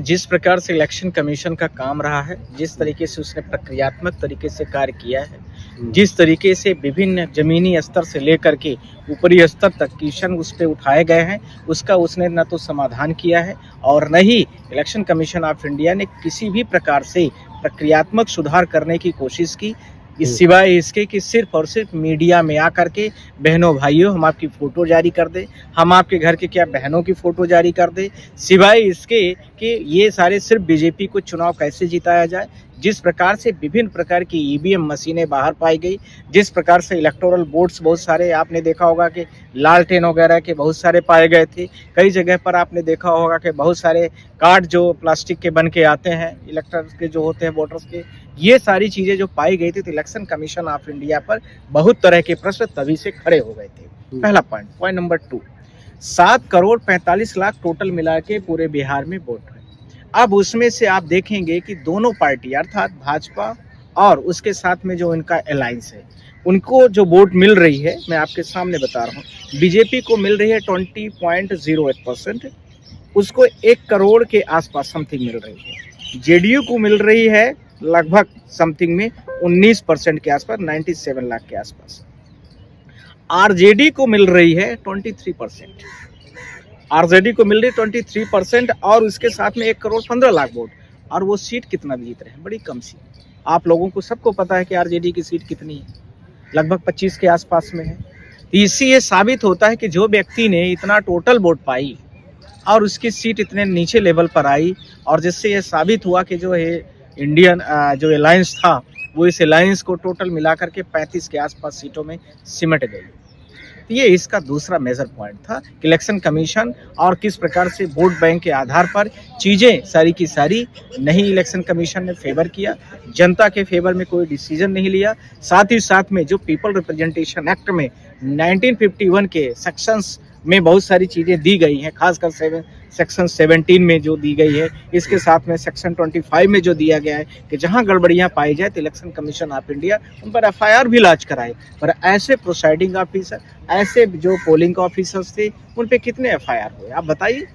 जिस प्रकार से इलेक्शन कमीशन का काम रहा है, जिस तरीके से उसने प्रक्रियात्मक तरीके से कार्य किया है, जिस तरीके से विभिन्न जमीनी स्तर से लेकर के ऊपरी स्तर तक क्वेश्चन उस पे उठाए गए हैं, उसका उसने न तो समाधान किया है और न ही इलेक्शन कमीशन ऑफ इंडिया ने किसी भी प्रकार से प्रक्रियात्मक सुधार करने की कोशिश की। इस सिवाय इसके कि सिर्फ और सिर्फ मीडिया में आकर के बहनों भाइयों हम आपकी फ़ोटो जारी कर दें, हम आपके घर के क्या बहनों की फ़ोटो जारी कर दें, सिवाय इसके कि ये सारे सिर्फ बीजेपी को चुनाव कैसे जिताया जाए। जिस प्रकार से विभिन्न प्रकार की ईवीएम मशीनें बाहर पाई गई, जिस प्रकार से इलेक्टोरल बोर्ड्स बहुत सारे आपने देखा होगा कि लालटेन वगैरह के बहुत सारे पाए गए थे। कई जगह पर आपने देखा होगा कि बहुत सारे कार्ड जो प्लास्टिक के बन के आते हैं इलेक्टर्स के जो होते हैं वोटर्स के, ये सारी चीज़ें जो पाई गई थी तो इलेक्शन कमीशन ऑफ इंडिया पर बहुत तरह के प्रश्न तभी से खड़े हो गए थे। पहला point number 2, 7 crore 45 lakh total मिला के पूरे बिहार में वोट है। अब उसमें से आप देखेंगे कि दोनों पार्टी अर्थात भाजपा और उसके साथ में जो इनका अलायंस है, उनको जो वोट मिल रही है मैं आपके सामने बता रहा हूँ। बीजेपी को मिल रही है 20.08%, उसको 1 करोड़ के आसपास समथिंग मिल रही है। जेडीयू को मिल रही है लगभग समथिंग में 19% के आसपास, 97 लाख के आसपास। आरजेडी को मिल रही है 23%, आरजेडी को मिल रही है 23% और उसके साथ में 1 करोड़ 15 लाख वोट। और वो सीट कितना जीत रहे हैं? बड़ी कम सीट। आप लोगों को सबको पता है कि आरजेडी की सीट कितनी है, लगभग 25 के आसपास में है। तो इससे ये साबित होता है कि जो व्यक्ति ने इतना टोटल वोट पाई और उसकी सीट इतने नीचे लेवल पर आई, और जिससे ये साबित हुआ कि जो है इंडियन जो अलायंस था वो इस अलायंस को टोटल मिलाकर के 35 के आसपास सीटों में सिमट गई। तो ये इसका दूसरा मेजर पॉइंट था कि इलेक्शन कमीशन और किस प्रकार से वोट बैंक के आधार पर चीज़ें सारी की सारी नहीं इलेक्शन कमीशन ने फेवर किया, जनता के फेवर में कोई डिसीजन नहीं लिया। साथ ही साथ में जो पीपल रिप्रेजेंटेशन एक्ट में 1951 के सेक्शंस में बहुत सारी चीज़ें दी गई हैं, खासकर सेक्शन 17 में जो दी गई है, इसके साथ में सेक्शन 25 में जो दिया गया है कि जहां गड़बड़ियां पाई जाए तो इलेक्शन कमीशन ऑफ इंडिया उन पर एफआईआर भी लॉन्च कराए। पर ऐसे प्रोसाइडिंग ऑफिसर, ऐसे जो पोलिंग ऑफिसर्स थे, उन पे कितने एफआईआर हुए आप बताइए।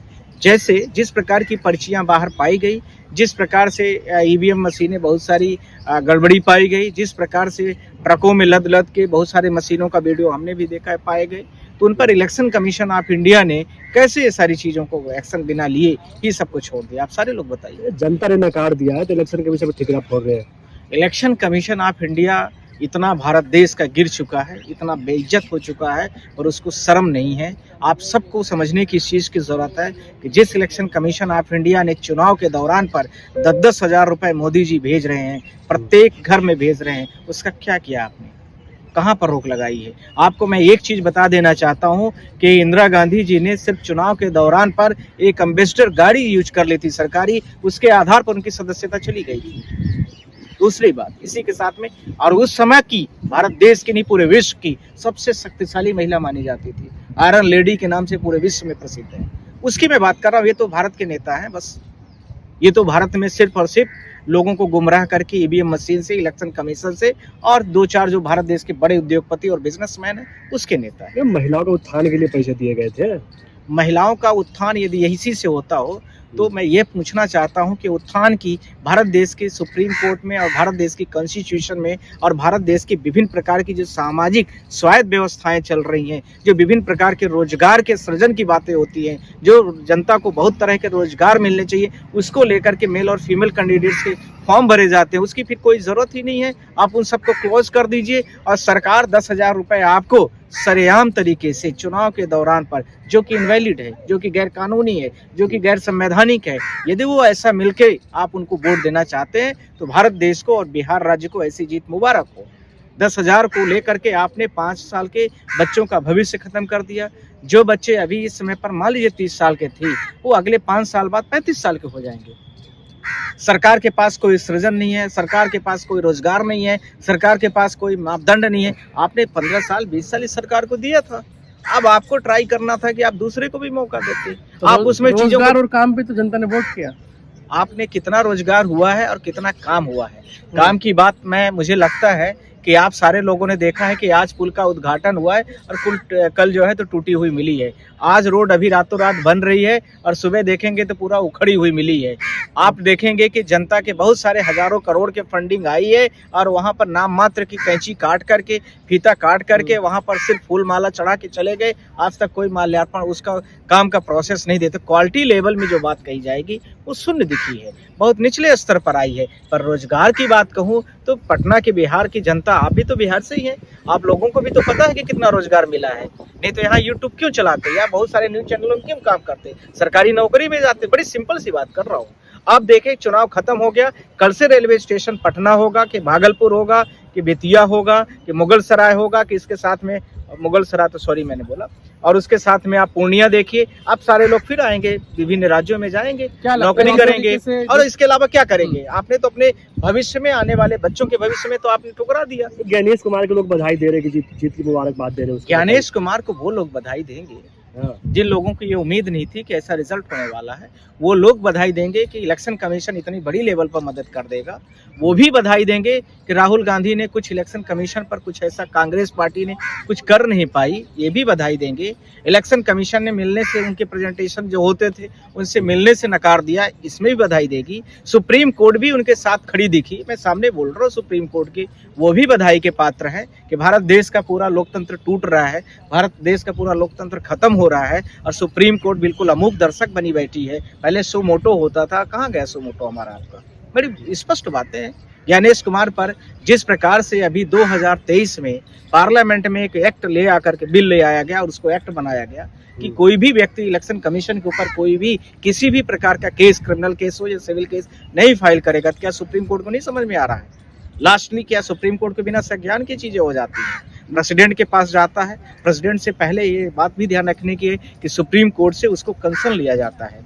जैसे जिस प्रकार की पर्चियां बाहर पाई गई, जिस प्रकार से ईवीएम मशीनें बहुत सारी गड़बड़ी पाई गई, जिस प्रकार से ट्रकों में लद लद के बहुत सारे मशीनों का वीडियो हमने भी देखा है पाए गए, तो उन पर इलेक्शन कमीशन ऑफ इंडिया ने कैसे ये सारी चीज़ों को एक्शन बिना लिए ही सबको छोड़ दिया? आप सारे लोग बताइए। जनता ने नकार दिया है तो इलेक्शन कमीशन पर ठिकरा फोड़ रहे हैं। इलेक्शन कमीशन ऑफ इंडिया इतना भारत देश का गिर चुका है, इतना बेइज्जत हो चुका है और उसको शर्म नहीं है। आप सबको समझने की इस चीज़ की ज़रूरत है कि जिस इलेक्शन कमीशन ऑफ इंडिया ने चुनाव के दौरान पर 10-10 हज़ार रुपये मोदी जी भेज रहे हैं, प्रत्येक घर में भेज रहे हैं, उसका क्या किया आपने? कहाँ पर रोक लगाई है? आपको मैं एक चीज़ बता देना चाहता हूँ कि इंदिरा गांधी जी ने सिर्फ चुनाव के दौरान पर एक एम्बेसडर गाड़ी यूज कर ली थी सरकारी, उसके आधार पर उनकी सदस्यता चली गई थी। दूसरी बात इसी के साथ में, और उस समय की भारत देश की नहीं पूरे विश्व की सबसे शक्तिशाली महिला मानी जाती थी, आयरन लेडी के नाम से पूरे विश्व में प्रसिद्ध है। उसकी मैं बात कर रहा हूँ। ये तो भारत के नेता हैं बस, ये तो भारत में सिर्फ और सिर्फ लोगों को गुमराह करके ईवीएम मशीन से, इलेक्शन कमीशन से और 2-4 जो भारत देश के बड़े उद्योगपति और बिजनेसमैन है उसके नेता है। महिलाओं के उत्थान के लिए पैसे दिए गए थे। महिलाओं का उत्थान यदि यही से होता हो तो मैं ये पूछना चाहता हूं कि उत्थान की भारत देश के सुप्रीम कोर्ट में और भारत देश की कॉन्स्टिट्यूशन में और भारत देश की विभिन्न प्रकार की जो सामाजिक स्वायत्त व्यवस्थाएं चल रही हैं, जो विभिन्न प्रकार के रोजगार के सृजन की बातें होती हैं, जो जनता को बहुत तरह के रोजगार मिलने चाहिए, उसको लेकर के मेल और फीमेल कैंडिडेट्स के फॉर्म भरे जाते हैं, उसकी फिर कोई ज़रूरत ही नहीं है। आप उन सबको क्लोज कर दीजिए और सरकार 10,000 रुपये आपको सरेआम तरीके से चुनाव के दौरान पर, जो कि इनवैलिड है, जो कि गैर कानूनी है, जो कि गैर संवैधानिक है, यदि वो ऐसा मिलके आप उनको वोट देना चाहते हैं तो भारत देश को और बिहार राज्य को ऐसी जीत मुबारक हो। 10,000 को लेकर के आपने 5 साल के बच्चों का भविष्य खत्म कर दिया। जो बच्चे अभी इस समय पर मान लीजिए 30 साल के थे, वो अगले 5 साल बाद 35 साल के हो जाएंगे। सरकार के पास कोई सृजन नहीं है, सरकार के पास कोई रोजगार नहीं है, सरकार के पास कोई मापदंड नहीं है। आपने 15 साल 20 साल इस सरकार को दिया था, अब आपको ट्राई करना था कि आप दूसरे को भी मौका देते। तो आप उसमें चीजों और काम पे तो जनता ने वोट किया। आपने कितना रोजगार हुआ है और कितना काम हुआ है, काम की बात मुझे लगता है कि आप सारे लोगों ने देखा है कि आज पुल का उद्घाटन हुआ है और कल जो है तो टूटी हुई मिली है। आज रोड अभी रातों रात बन रही है और सुबह देखेंगे तो पूरा उखड़ी हुई मिली है। आप देखेंगे कि जनता के बहुत सारे हजारों करोड़ के फंडिंग आई है और वहां पर नाम मात्र की कैंची काट करके, फीता काट करके वहां पर सिर्फ फूल माला चढ़ा के चले गए। आज तक कोई माल्यार्पण उसका काम का प्रोसेस नहीं देते। क्वालिटी लेवल में जो बात कही जाएगी वो शून्य दिखी है, बहुत निचले स्तर पर आई है। पर रोजगार की बात कहूँ तो पटना के बिहार की जनता, आप भी तो बिहार से ही हैं, आप लोगों को भी तो पता है कि कितना रोजगार मिला है। नहीं तो यहाँ यूट्यूब क्यों चलाते, या बहुत सारे न्यूज चैनलों में क्यों काम करते, सरकारी नौकरी में जाते। बड़ी सिंपल सी बात कर रहा हूँ। आप देखें, चुनाव खत्म हो गया, कल से रेलवे स्टेशन पटना होगा कि भागलपुर होगा कि बेतिया होगा कि मुगल सराय होगा कि इसके साथ में मुगल सराय तो सॉरी मैंने बोला, और उसके साथ में आप पूर्णिया देखिए। आप सारे लोग फिर आएंगे, विभिन्न राज्यों में जाएंगे, नौकरी करेंगे और इसके अलावा क्या करेंगे। आपने तो अपने भविष्य में आने वाले बच्चों के भविष्य में तो आपने ठुकरा दिया। ज्ञानेश कुमार के लोग बधाई दे रहे हैं कि जीत की मुबारकबाद दे रहे हैं। ज्ञानेश कुमार को वो लोग बधाई देंगे जिन लोगों को ये उम्मीद नहीं थी कि ऐसा रिजल्ट होने वाला है। वो लोग बधाई देंगे कि इलेक्शन कमीशन इतनी बड़ी लेवल पर मदद कर देगा। वो भी बधाई देंगे कि राहुल गांधी ने कुछ इलेक्शन कमीशन पर कुछ ऐसा कांग्रेस पार्टी ने कुछ कर नहीं पाई, ये भी बधाई देंगे। इलेक्शन कमीशन ने मिलने से, उनके प्रेजेंटेशन जो होते थे उनसे मिलने से नकार दिया, इसमें भी बधाई देगी। सुप्रीम कोर्ट भी उनके साथ खड़ी दिखी, मैं सामने बोल रहा हूँ सुप्रीम कोर्ट की, वो भी बधाई के पात्र है कि भारत देश का पूरा लोकतंत्र टूट रहा है, भारत देश का पूरा लोकतंत्र खत्म हो रहा है और सुप्रीम कोर्ट बिल्कुल अमूक दर्शक बनी बैठी है। पहले सो मोटो होता था, कहाँ गया सो मोटो हमारा आपका। बड़ी स्पष्ट बातें हैं। ज्ञानेश कुमार पर जिस प्रकार से अभी 2023 में पार्लियामेंट में एक एक्ट ले आकर के बिल ले आया गया और उसको एक्ट बनाया गया कि कोई भी व्यक्ति इलेक्शन कमीशन के ऊपर कोई भी किसी भी प्रकार का केस, क्रिमिनल केस हो या सिविल केस नहीं फाइल करेगा। क्या सुप्रीम कोर्ट को नहीं समझ में आ रहा है? लास्टली क्या सुप्रीम कोर्ट के बिना संज्ञान की चीजें हो जाती हैं। प्रेसिडेंट के पास जाता है, प्रेसिडेंट से पहले ये बात भी ध्यान रखने की है कि सुप्रीम कोर्ट से उसको कंसर्न लिया जाता है।